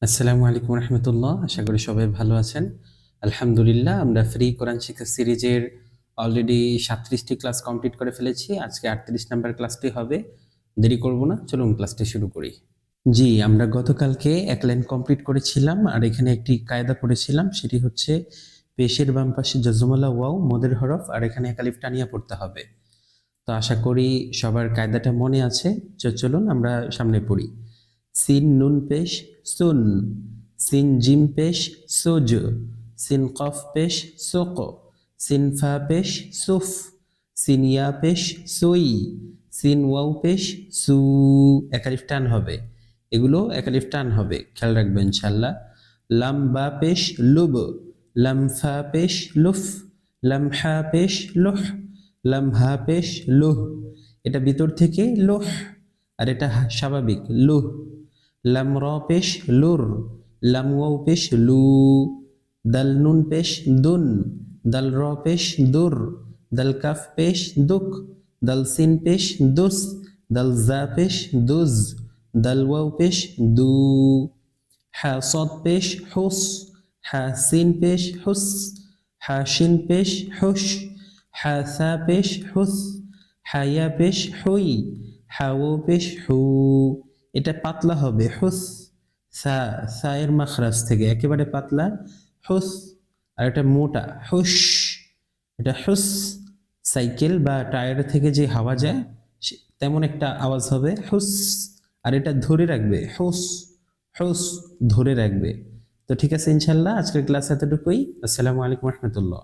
আসসালামু আলাইকুম রহমতুল্লাহ। আশা করি সবাই ভালো আছেন। আলহামদুলিল্লাহ, আমরা ফ্রি কোরআন শিক্ষা সিরিজের অলরেডি 37টি ক্লাস কমপ্লিট করে ফেলেছি। আজকে 38 নাম্বার ক্লাসটি হবে। দেরি করব না, চলুন ক্লাসটি শুরু করি। জি, আমরা গতকালকে এক লাইন কমপ্লিট করেছিলাম আর এখানে একটি কায়দা পড়েছিলাম, সেটি হচ্ছে পেশের বাম পাশে জজমলা ওয়াও মদের হরফ আর এখানে এক আলিফ টানিয়ে পড়তে হবে। তো আশা করি সবার কায়দাটা মনে আছে। চলুন আমরা সামনে পড়ি। সিন নুন পেশ সুন, সিন জিম পেশ সুজ, সিন কফ পেশ সোক, সিন ফা পেশ সুফ, সিন ইয়া পেশ সুই, সিন ওয়াও পেশ সু। একালিফ টান হবে, এগুলো একালিফ টান হবে, খেয়াল রাখবেন ইনশাল্লাহ। লাম বা পেশ লুব, লাম ফা পেশ লুফ, লাম হা পেশ লুহ, লাম হা পেশ লুহ। এটা ভিতর থেকে লোহ আর এটা স্বাভাবিক লুহ। লাম র পেশ লুর, লাম ওয়াও পেশ লু, দাল নুন পেশ দুন, দাল র পেশ দুর, দাল কাফ পেশ দুক, দাল সিন পেশ দুস, দাল জা পেশ দুজ, দাল ওয়াও পেশ দু। হা সদ পেশ হুস, হা সিন পেশ হুস, হা শিন পেশ হুস, হা সা পেশ হুস, হা ইয়া পেশ হুই, হা ও পেশ হু। এটা পাতলা হবে হুস, সা সায়ের মাখরাজ থেকে একেবারে পাতলা হুস। আর এটা মোটা হুস, এটা হুস। সাইকেল বা টায়ার থেকে যে হাওয়া যায় তেমন একটা আওয়াজ হবে হুস। আর এটা ধরে রাখবে হুস, হুস ধরে রাখবে। তো ঠিক আছে ইনশাল্লাহ, আজকের ক্লাস এতটুকুই। আসসালামু আলাইকুম রহমতুল্লাহ।